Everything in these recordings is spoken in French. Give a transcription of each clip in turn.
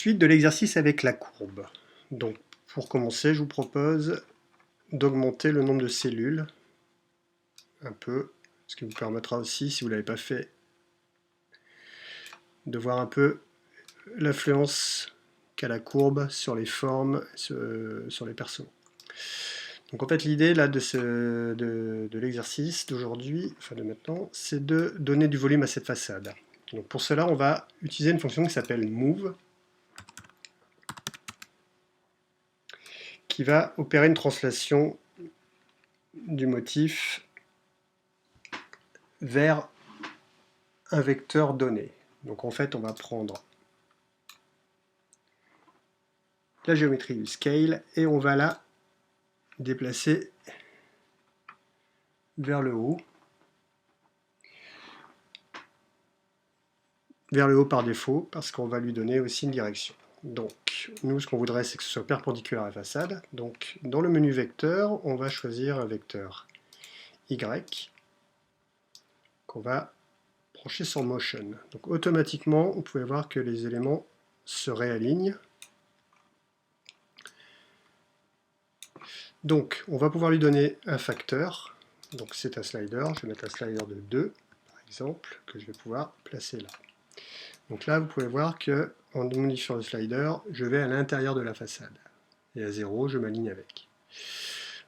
Suite de l'exercice avec la courbe. Donc, pour commencer, je vous propose d'augmenter le nombre de cellules un peu, ce qui vous permettra aussi, si vous ne l'avez pas fait, de voir un peu l'influence qu'a la courbe sur les formes, sur les persos. Donc en fait, l'idée là de l'exercice d'aujourd'hui, enfin de maintenant, c'est de donner du volume à cette façade. Donc pour cela, on va utiliser une fonction qui s'appelle move, qui va opérer une translation du motif vers un vecteur donné. Donc en fait, on va prendre la géométrie du scale et on va la déplacer vers le haut par défaut, parce qu'on va lui donner aussi une direction. Donc, nous, ce qu'on voudrait, c'est que ce soit perpendiculaire à la façade. Donc, dans le menu vecteur, on va choisir un vecteur Y qu'on va brancher sur Motion. Donc, automatiquement, vous pouvez voir que les éléments se réalignent. Donc, on va pouvoir lui donner un facteur. Donc, c'est un slider. Je vais mettre un slider de 2, par exemple, que je vais pouvoir placer là. Donc là, vous pouvez voir que en modifiant le slider, je vais à l'intérieur de la façade. Et à 0, je m'aligne avec.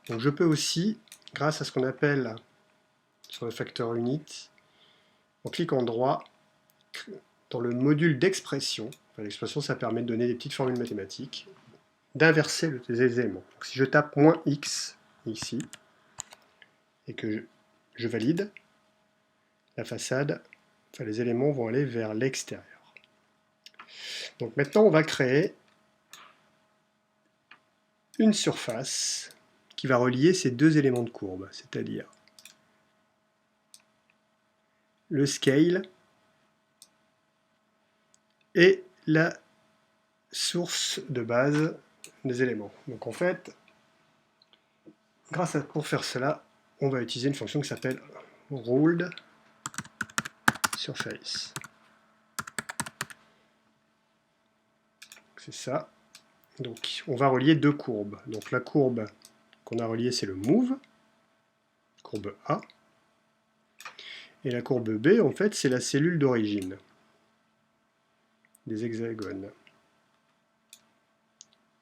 Donc je peux aussi, grâce à ce qu'on appelle, sur le facteur unit, en cliquant droit, dans le module d'expression, enfin, l'expression ça permet de donner des petites formules mathématiques, d'inverser les éléments. Donc si je tape "-x", ici, et que je valide, la façade, enfin les éléments vont aller vers l'extérieur. Donc maintenant, on va créer une surface qui va relier ces deux éléments de courbe, c'est-à-dire le scale et la source de base des éléments. Donc en fait, pour faire cela, on va utiliser une fonction qui s'appelle ruled surface. C'est ça. Donc on va relier deux courbes. Donc la courbe qu'on a reliée, c'est le move, courbe A. Et la courbe B, en fait, c'est la cellule d'origine des hexagones.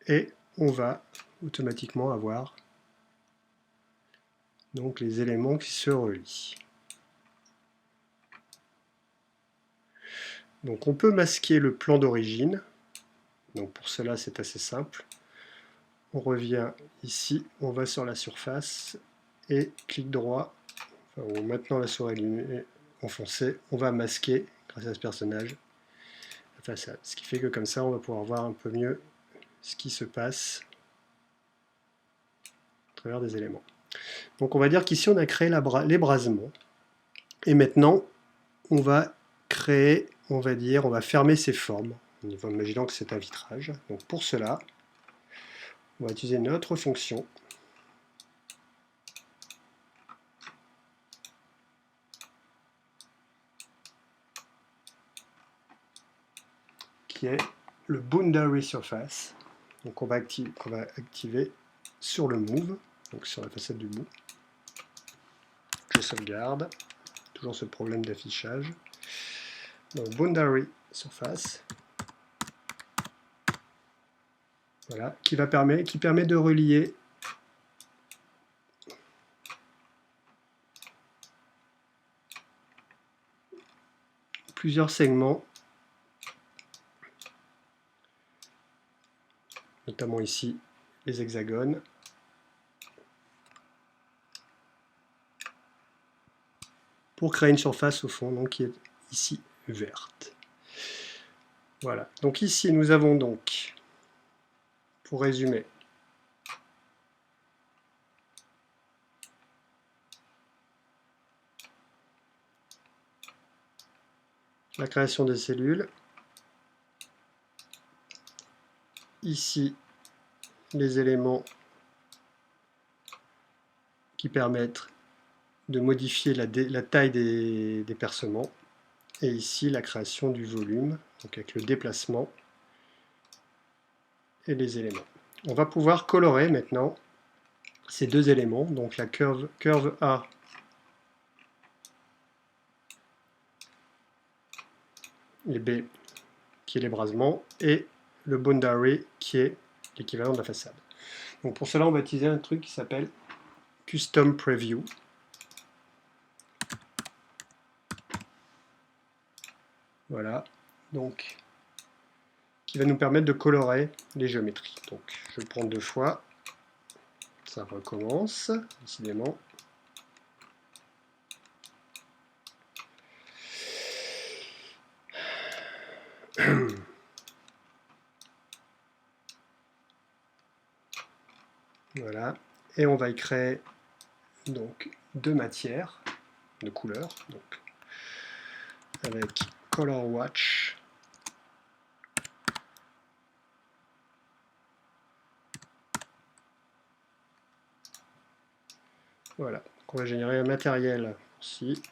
Et on va automatiquement avoir donc les éléments qui se relient. Donc on peut masquer le plan d'origine. Donc pour cela, c'est assez simple. On revient ici, on va sur la surface et clic droit, enfin, maintenant la souris est enfoncée, on va masquer, grâce à ce personnage, la façade. Ce qui fait que comme ça, on va pouvoir voir un peu mieux ce qui se passe à travers des éléments. Donc on va dire qu'ici, on a créé l'ébrasement. Et maintenant, on va créer, on va fermer ces formes, en imaginant que c'est un vitrage. Donc pour cela, on va utiliser notre fonction qui est le boundary surface. Donc on va activer sur le move, donc sur la façade du bout. Je sauvegarde, toujours ce problème d'affichage. Donc boundary surface, voilà, qui permet de relier plusieurs segments, notamment ici les hexagones, pour créer une surface au fond, donc qui est ici verte. Voilà, donc ici nous avons donc, pour résumer, la création des cellules, ici les éléments qui permettent de modifier la taille des percements, et ici la création du volume, donc avec le déplacement et les éléments. On va pouvoir colorer maintenant ces deux éléments, donc la curve A et B qui est l'ébrasement, et le boundary qui est l'équivalent de la façade. Donc pour cela, on va utiliser un truc qui s'appelle Custom Preview. Voilà, donc qui va nous permettre de colorer les géométries. Donc je vais le prendre 2 fois, ça recommence, décidément. Voilà, et on va y créer donc 2 matières de couleurs, donc avec Color Watch. Voilà, donc on va générer un matériel ici,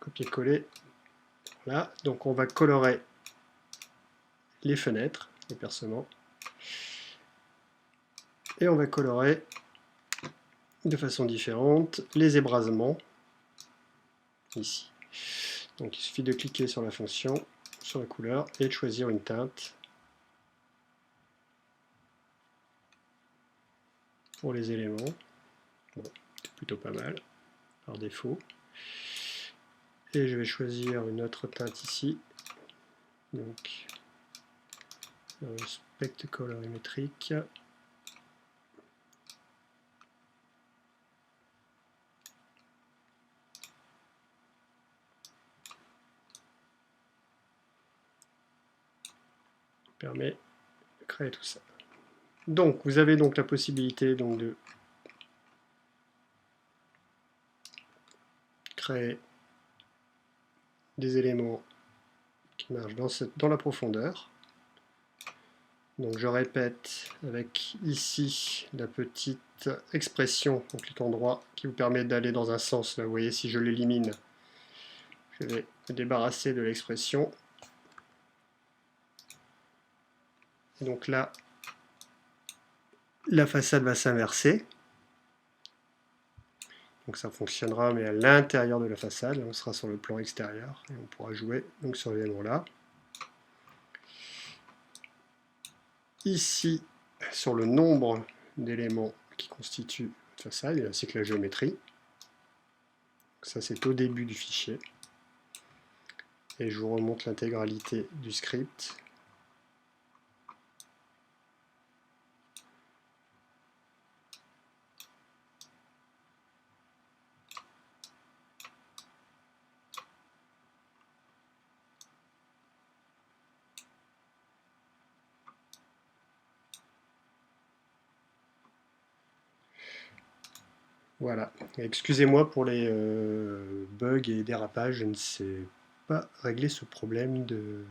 copier-coller. Voilà, donc on va colorer les fenêtres, les percements, et on va colorer de façon différente les ébrasements ici. Donc il suffit de cliquer sur la fonction, sur la couleur, et de choisir une teinte pour les éléments. Bon, c'est plutôt pas mal, par défaut. Et je vais choisir une autre teinte ici. Donc, spectre colorimétrique. Permet de créer tout ça. Donc, vous avez donc la possibilité donc, de créer des éléments qui marchent dans la profondeur. Donc je répète avec ici la petite expression en cliquant droit qui vous permet d'aller dans un sens. Là, vous voyez, si je l'élimine, je vais me débarrasser de l'expression. Donc là, la façade va s'inverser. Donc ça fonctionnera, mais à l'intérieur de la façade. On sera sur le plan extérieur et on pourra jouer donc, sur l'élément là. Ici, sur le nombre d'éléments qui constituent la façade, ainsi que la géométrie. Ça, c'est au début du fichier. Et je vous remonte l'intégralité du script. Voilà. Excusez-moi pour les bugs et dérapages, je ne sais pas régler ce problème de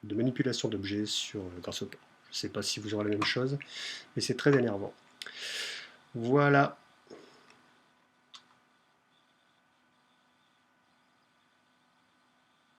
manipulation d'objets sur grâce au temps. Je ne sais pas si vous aurez la même chose, mais c'est très énervant. Voilà.